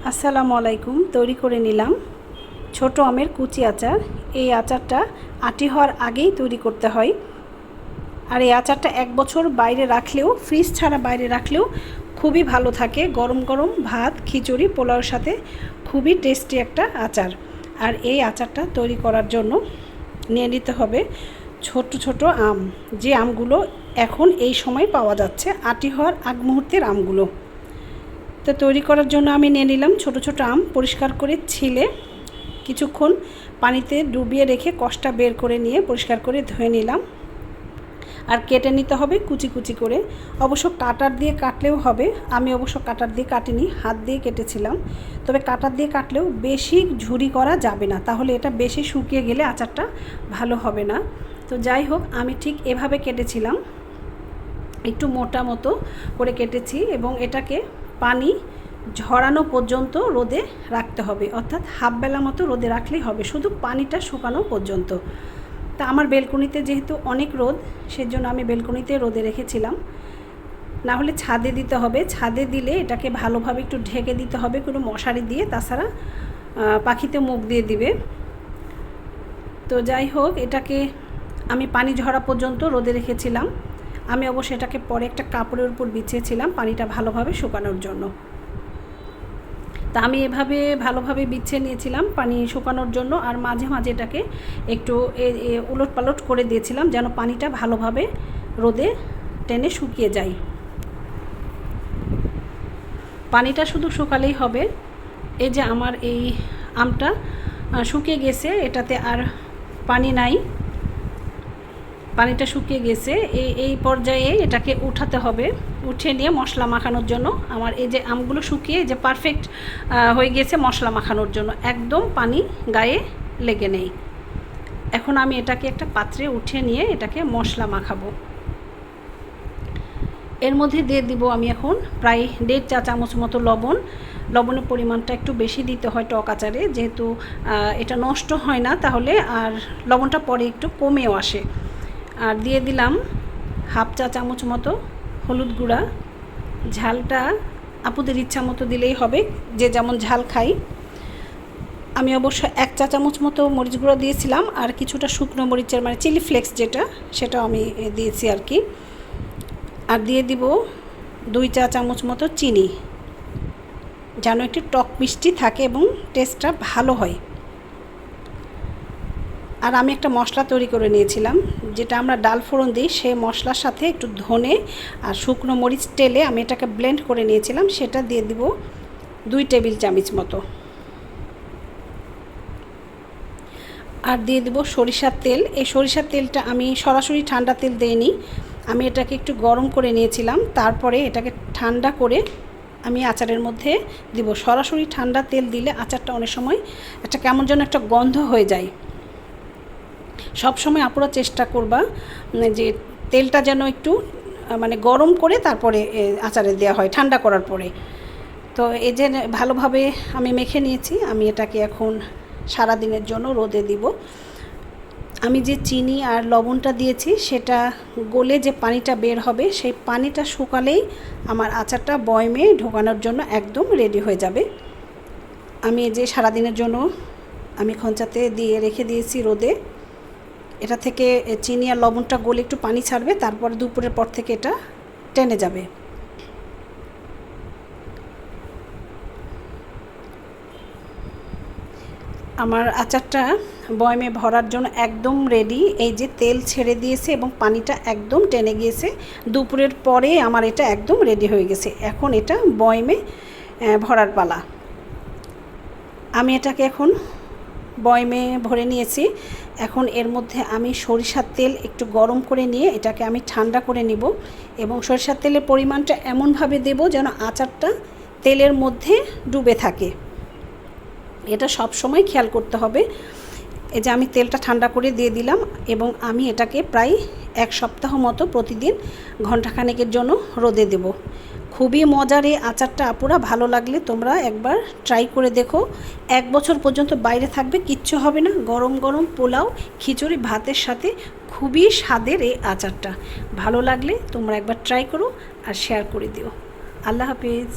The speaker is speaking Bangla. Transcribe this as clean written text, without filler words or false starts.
আসসালামু আলাইকুম। তৈরি করে নিলাম ছোট আমের কুচি আচার। এই আচারটা আটি হওয়ার আগেই তৈরি করতে হয়, আর এই আচারটা 1 বছর বাইরে রাখলেও, ফ্রিজ ছাড়া বাইরে রাখলেও খুবই ভালো থাকে। গরম গরম ভাত, খিচুড়ি, পোলাওর সাথে খুবই টেস্টি একটা আচার। আর এই আচারটা তৈরি করার জন্য নিয়ে নিতে হবে ছোট ছোট আম, যে আমগুলো এখন এই সময় পাওয়া যাচ্ছে, আটি হওয়ার আগ মুহূর্তের আমগুলো। তো তৈরি করার জন্য আমি নিয়ে নিলাম ছোট ছোট আম, পরিষ্কার করে ছিলে কিছুক্ষণ পানিতে ডুবিয়ে রেখে কষটা বের করে নিয়ে পরিষ্কার করে ধুয়ে নিলাম। আর কেটে নিতে হবে কুচি কুচি করে। অবশ্য কাটার দিয়ে কাটলেও হবে, আমি অবশ্য কাটার দিয়ে কাটিনি, হাত দিয়ে কেটেছিলাম। তবে কাটার দিয়ে কাটলেও বেশি ঝুরি করা যাবে না, তাহলে এটা বেশি শুকিয়ে গেলে আচারটা ভালো হবে না। তো যাই হোক, আমি ঠিক এভাবে কেটেছিলাম, একটু মোটা মতো করে কেটেছি এবং এটাকে পানি ঝরানো পর্যন্ত রোদে রাখতে হবে, অর্থাৎ হাফ বেলা মতো রোদে রাখলেই হবে, শুধু পানিটা শুকানো পর্যন্ত। তা আমার বেলকনিতে যেহেতু অনেক রোদ, সেজন্য আমি বেলকনিতে রোদে রেখেছিলাম। না হলে ছাদে দিতে হবে, ছাদে দিলে এটাকে ভালোভাবে একটু ঢেকে দিতে হবে কোনো মশারি দিয়ে, তাছাড়া পাখিতে মুখ দিয়ে দিবে। তো যাই হোক, এটাকে আমি পানি ঝরা পর্যন্ত রোদে রেখেছিলাম। আমি অবশ্য এটাকে পরে একটা কাপড়ের উপর বিছিয়েছিলাম পানিটা ভালোভাবে শুকানোর জন্য। তা আমি এভাবে ভালোভাবে বিছিয়ে নিয়েছিলাম পানি শুকানোর জন্য, আর মাঝে মাঝে এটাকে একটু উলট পালট করে দিয়েছিলাম যেন পানিটা ভালোভাবে রোদে টেনে শুকিয়ে যায়। পানিটা শুধু শুকালেই হবে। এই যে আমার এই আমটা শুকিয়ে গেছে, এটাতে আর পানি নাই, পানিটা শুকিয়ে গেছে। এই পর্যায়ে এটাকে উঠাতে হবে, উঠিয়ে নিয়ে মশলা মাখানোর জন্য। আমার এই যে আমগুলো শুকিয়ে যে পারফেক্ট হয়ে গেছে মশলা মাখানোর জন্য, একদম পানি গায়ে লেগে নেই। এখন আমি এটাকে একটা পাত্রে উঠিয়ে নিয়ে এটাকে মশলা মাখাবো। এর মধ্যে দিয়ে দিব আমি এখন প্রায় 1.5 চা চামচ মতো লবণ। লবণের পরিমাণটা একটু বেশি দিতে হয় টক আচারে, যেহেতু এটা নষ্ট হয় না, তাহলে আর লবণটা পরে একটু কমেও আসে। আর দিয়ে দিলাম হাফ চা চামচ মতো হলুদ গুঁড়া। ঝালটা আপুদের ইচ্ছা মতো দিলেই হবে, যে যেমন ঝাল খাই। আমি অবশ্য 1 চা চামচ মতো মরিচ গুঁড়ো দিয়েছিলাম, আর কিছুটা শুকনো মরিচের মানে চিলি ফ্লেক্স যেটা, সেটাও আমি দিয়েছি আর কি। আর দিয়ে দিব 2 চা চামচ মতো চিনি, যেন একটু টক মিষ্টি থাকে এবং টেস্টটা ভালো হয়। আর আমি একটা মশলা তৈরি করে নিয়েছিলাম, যেটা আমরা ডাল ফোড়ন দিই, সেই মশলার সাথে একটু ধনে আর শুকনো মরিচ টেলে আমি এটাকে ব্লেন্ড করে নিয়েছিলাম, সেটা দিয়ে দিব 2 টেবিল চামচ মতো। আর দিয়ে দেব সরিষার তেল। এই সরিষার তেলটা আমি সরাসরি ঠান্ডা তেল দিইনি, আমি এটাকে একটু গরম করে নিয়েছিলাম, তারপরে এটাকে ঠান্ডা করে আমি আচারের মধ্যে দিব। সরাসরি ঠান্ডা তেল দিলে আচারটা অনেক সময় একটা কেমন যেন একটা গন্ধ হয়ে যায়। সব সময় আপনারা চেষ্টা করবা যে তেলটা যেন একটু মানে গরম করে তারপরে আচারে দেওয়া হয়, ঠান্ডা করার পরে। তো এই যে ভালোভাবে আমি মেখে নিয়েছি, আমি এটাকে এখন সারা দিনের জন্য রোদে দিব। আমি যে চিনি আর লবণটা দিয়েছি সেটা গলে যে পানিটা বের হবে, সেই পানিটা শুকালেই আমার আচারটা বয়মে ঢোকানোর জন্য একদম রেডি হয়ে যাবে। আমি এই যে সারা দিনের জন্য আমি খঞ্চাতে দিয়ে রেখে দিয়েছি রোদে। এটা থেকে চিনি আর লবণটা গলে একটু পানি ছাড়বে, তারপরে দুপুরের পর থেকে এটা টেনে যাবে। আমার আচারটা বয়মে ভরার জন্য একদম রেডি। এই যে তেল ছেড়ে দিয়েছে এবং পানিটা একদম টেনে গিয়েছে, দুপুরের পরে আমার এটা একদম রেডি হয়ে গেছে। এখন এটা বয়মে ভরার পালা। আমি এটাকে এখন বয়মে ভরে নিয়েছি। এখন এর মধ্যে আমি সরিষার তেল একটু গরম করে নিয়ে এটাকে আমি ঠান্ডা করে নিব, এবং সরিষার তেলের পরিমাণটা এমনভাবে দেব যেন আচারটা তেলের মধ্যে ডুবে থাকে। এটা সব সময় খেয়াল করতে হবে। এই যে আমি তেলটা ঠান্ডা করে দিয়ে দিলাম, এবং আমি এটাকে প্রায় 1 সপ্তাহ মতো প্রতিদিন ঘণ্টাখানেকের জন্য রোদে দেব। খুবই মজার এই আচারটা আপুরা, ভালো লাগলে তোমরা একবার ট্রাই করে দেখো। 1 বছর পর্যন্ত বাইরে থাকবে, কিচ্ছু হবে না। গরম গরম পোলাও, খিচুড়ি, ভাতের সাথে খুবই স্বাদের এই আচারটা। ভালো লাগলে তোমরা একবার ট্রাই করো আর শেয়ার করে দিও। আল্লাহ হাফিজ।